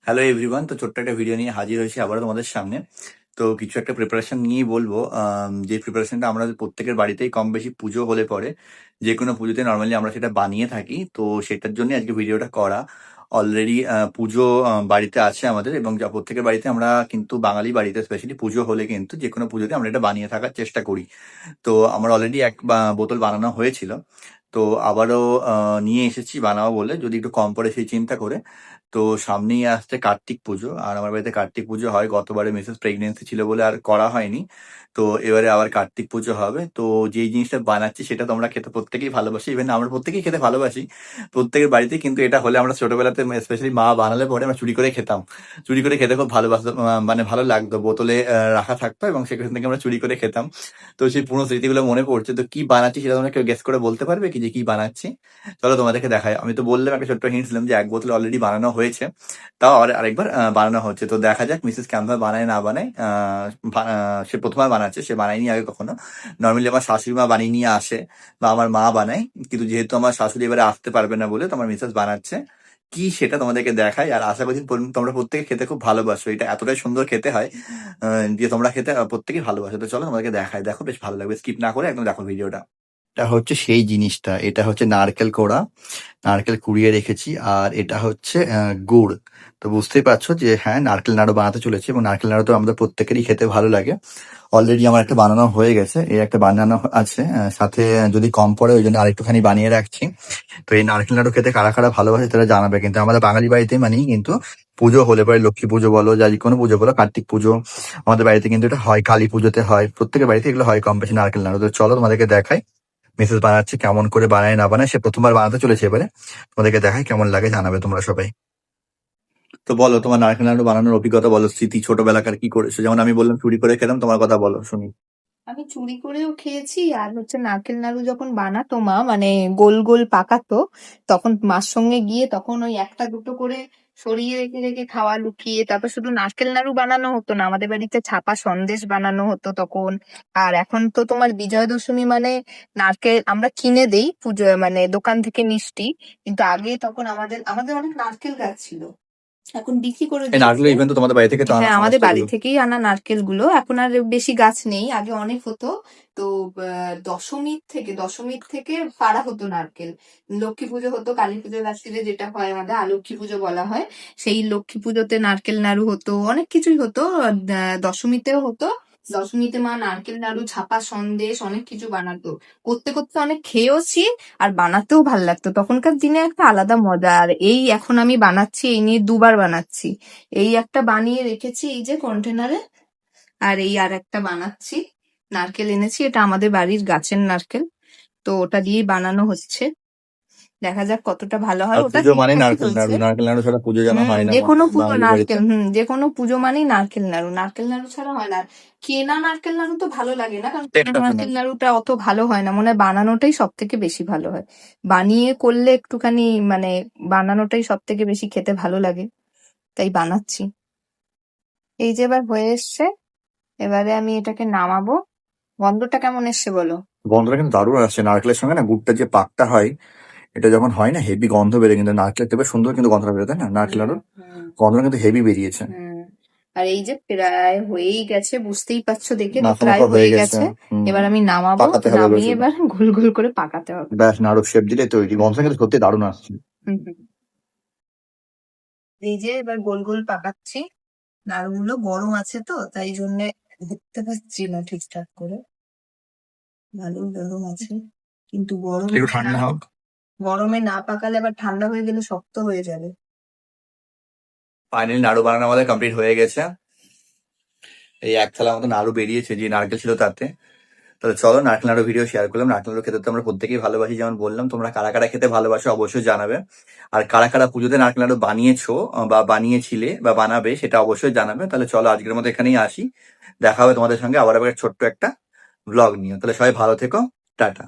Hello everyone, তো ছোট্ট একটা ভিডিও নিয়ে হাজির হয়েছি আবারও তোমাদের সামনে। তো কিছু একটা প্রিপারেশন নিয়েই বলবো। যে প্রিপারেশনটা আমরা প্রত্যেকের বাড়িতেই কম বেশি পুজো হলে পরে যে কোনো পুজোতে নর্মালি আমরা সেটা বানিয়ে থাকি। তো সেটার জন্য আজকে ভিডিওটা করা। অলরেডি পুজো বাড়িতে আছে আমাদের, এবং যা প্রত্যেকের বাড়িতে আমরা কিন্তু বাঙালি বাড়িতে স্পেশালি পুজো হলে কিন্তু যে কোনো পুজোতে আমরা এটা বানিয়ে থাকার চেষ্টা করি। তো আমার অলরেডি এক বোতল বানানো হয়েছিল। তো আবারও নিয়ে এসেছি বানাবো বলে, যদি একটু কম পড়ে সেই চিন্তা করে। তো সামনেই আসছে কার্তিক পুজো, আর আমার বাড়িতে কার্তিক পুজো হয়। গতবারে মিসেস প্রেগনেন্সি ছিল বলে আর করা হয়নি। তো এবারে আবার কার্তিক পুজো হবে। তো যেই জিনিসটা বানাচ্ছি সেটা তোমরা খেতে প্রত্যেকেই ভালোবাসি, ইভেন আমরা প্রত্যেকেই খেতে ভালোবাসি। প্রত্যেকের বাড়িতে কিন্তু এটা হলে আমরা ছোটবেলাতে স্পেশালি মা বানালে পরে আমরা চুরি করে খেতাম। চুরি করে খেতে খুব ভালোবাসতাম, মানে ভালো লাগতো। বোতলে রাখা থাকতো এবং সেখান থেকে আমরা চুরি করে খেতাম। তো সেই পুরনো স্মৃতিগুলো মনে পড়ছে। তো কি বানাচ্ছি সেটা তোমরা কেউ গেস করে বলতে পারবে কি যে কি বানাচ্ছি? চলো তোমাদেরকে দেখাই। আমি তো বললাম, একটা ছোট্ট হিন্টস দিলাম যে এক বোতল অলরেডি বানানো হয়েছে, তাও আরেকবার বানানো হচ্ছে। তো দেখা যাক মিসেস ক্যাম্পা বানায় না বানায়। সে প্রথমবার বানাচ্ছে, সে বানায়নি আগে কখনো। নর্মালি আমার শাশুড়ি মা বানিয়ে নিয়ে আসে বা আমার মা বানায়, কিন্তু যেহেতু আমার শাশুড়ি এবারে আসতে পারবে না বলে তো আমার মিসেস বানাচ্ছে। কি সেটা তোমাদেরকে দেখাই, আর আশা করছি তোমরা প্রত্যেকে খেতে খুব ভালোবাসো। এটা এতটাই সুন্দর খেতে হয় যে তোমরা খেতে প্রত্যেকেই ভালোবাসো। তো চলো তোমাদেরকে দেখাই, দেখো বেশ ভালো লাগবে, স্কিপ না করে একদম দেখো ভিডিওটা। এটা হচ্ছে সেই জিনিসটা, এটা হচ্ছে নারকেল কোড়া, নারকেল কুড়িয়ে রেখেছি। আর এটা হচ্ছে গুড়। তো বুঝতেই পারছো যে হ্যাঁ, নারকেল নাড়ু বানাতে চলেছি, এবং নারকেল নাড়ু তো আমাদের প্রত্যেকেরই খেতে ভালো লাগে। অলরেডি আমার একটা বানানো হয়ে গেছে, এই একটা বানানো আছে। সাথে যদি কম পড়ে ওই জন্য আরেকটুখানি বানিয়ে রাখছি। তো এই নারকেল নাড়ু খেতে কারা কারা ভালোবাসে তারা জানাবে। কিন্তু আমাদের বাঙালি বাড়িতে মানে কিন্তু পুজো হলে পরে, লক্ষ্মী পুজো বলো, যা কোনো পুজো বলো, কার্তিক পুজো, আমাদের বাড়িতে কিন্তু এটা হয়, কালী পুজোতে হয়, প্রত্যেকের বাড়িতে এগুলো হয় কম বেশি নারকেল নাড়ু। তো চলো তোমাদেরকে দেখাই মিসেস বানাচ্ছে, কেমন করে বানায় না বানায়। সে প্রথমবার বানাতে চলেছে এবারে, তোমাদেরকে দেখাই কেমন লাগে, জানাবে তোমরা সবাই। তো বলো, তোমার নারকেল নাড়ু বানানোর অভিজ্ঞতা বলো, স্মৃতি ছোটবেলাকার কি করেছো। যেমন আমি বললাম চুরি করে খেলাম, তোমার কথা বলো শুনি। আমি চুরি করেও খেয়েছি। আর হচ্ছে নারকেল নাড়ু যখন বানাতো মা, মানে গোল গোল পাকাতো, তখন মার সঙ্গে গিয়ে তখন ওই একটা দুটো করে সরিয়ে রেখে রেখে খাওয়া লুকিয়ে। তারপর শুধু নারকেল নাড়ু বানানো হতো না, আমাদের বাড়িতে ছাপা সন্দেশ বানানো হতো তখন। আর এখন তো তোমার বিজয়া দশমী মানে নারকেল আমরা কিনে দেই পুজো, মানে দোকান থেকে মিষ্টি। কিন্তু আগে তখন আমাদের আমাদের অনেক নারকেল গাছ ছিল, এখন বিক্রি করে এই নারকেল দিয়েছে। ইভেন তো তোমাদের বাড়ি থেকে তো আনা হ্যাঁ, আমাদের সমস্ত বাড়ি গুলো। থেকেই আনা নারকেল গুলো। এখন আর বেশি গাছ নেই, আগে অনেক হতো। তো দশমীর থেকে পাড়া হতো নারকেল। লক্ষ্মী পুজো হতো, কালী পুজোর রাত্রিরে যেটা হয় আমাদের লক্ষ্মী পুজো বলা হয়, সেই লক্ষ্মী পুজোতে নারকেল নাড়ু হতো, অনেক কিছুই হতো। দশমীতেও হতো। দশমীতে মা নারকেল নাড়ু, ছাপা সন্দেশ অনেক কিছু বানাতো। করতে করতে অনেক খেয়েওছি, আর বানাতেও ভাল লাগতো। তখনকার দিনে একটা আলাদা মজা। আর এই এখন আমি বানাচ্ছি, এই নিয়ে দুবার বানাচ্ছি। এই একটা বানিয়ে রেখেছি এই যে কন্টেনারে, আর এই আর একটা বানাচ্ছি। নারকেল এনেছি, এটা আমাদের বাড়ির গাছের নারকেল। তো ওটা দিয়েই বানানো হচ্ছে, দেখা যাক কতটা ভালো হয়। আর ওটা পুজো মানে ঠিকঠাকই নারকেল চলছে। নাড়ু, নারকেল নাড়ু ছাড়া পুজো যেন হয় না যে কোনো পুজো বাঙালি বাড়িতে। নারকেল, যে কোনো পুজো মানেই নারকেল নাড়ু, নারকেল নাড়ু ছাড়া হয় না। আর কেনা নারকেল নাড়ু তো ভালো লাগে না, কারণ কেনা একটা শুনে। নারকেল নাড়ুটা অত ভালো হয় না, মনে হয় বানানোটাই সব থেকে বেশি ভালো হয়। বানিয়ে করলে একটুখানি, মানে বানানোটাই সব থেকে বেশি খেতে ভালো লাগে, তাই বানাচ্ছি। এই যে এবার হয়ে এসছে, এবারে আমি এটাকে নামাবো। গন্ধটা কেমন এসছে বলো? গন্ধটা কিন্তু দারুণ আসছে, নারকেলের সঙ্গে না গুড়টা যে পাকটা হয়, এটা যখন হয় না হেভি গন্ধ বেরোয়। কিন্তু নারকেলের থেকে সুন্দর কিন্তু গন্ধটা বেরোয়, তাই না? নারকেল হুম, নাড়ুর হুম, গন্ধটা কিন্তু হেভি বেরিয়েছে। হুম। আর এই যে প্রায় হয়েই গেছে, বুঝতেই পারছো দেখে তো মাখা প্রায় মাখা হয়ে হয়ে গেছে। গেছে। হুম। এবার আমি নামাবো, পাকাতে হবে নামিয়ে প্রচুর। এবার গোল গোল করে পাকাতে হবে। ব্যাস, নাড়ুর শেপ দিলে তৈরি। গন্ধটা কিন্তু সত্যি দারুণ আসছে। হুম, হুম। এই যে এবার গোল গোল পাকাচ্ছি। নাড়ুগুলো গরম আছে তো, তাই জন্যে ধরতে পারছি না ঠিকঠাক করে। নাড়ু গরম আছে, কিন্তু একটু ঠান্ডা হোক। গরমে না পাকালে আবার ঠান্ডা হয়ে গেলে শক্ত হয়ে যাবে। ফাইনালি নাড়ু বানানো আমাদের কমপ্লিট হয়ে গেছে। এই এক থালা মতো নাড়ু বেরিয়েছে যে নারকেল ছিল তাতে। তাহলে চলো নারকেল নাড়ু ভিডিও শেয়ার করলাম। নারকেল নাড়ু খেতে তো আমরা প্রত্যেকেই ভালোবাসি, যেমন বললাম। তোমরা কারা কারা খেতে ভালোবাসো অবশ্যই জানাবে। আর কারা কারা পুজোতে নারকেল নাড়ু বানিয়েছো বা বানিয়েছিলে বা বানাবে সেটা অবশ্যই জানাবে। তাহলে চলো আজকের মতো এখানেই আসি, দেখা হবে তোমাদের সঙ্গে আবার আবার ছোট্ট একটা ব্লগ নিয়ে। তাহলে সবাই ভালো থেকো, টাটা।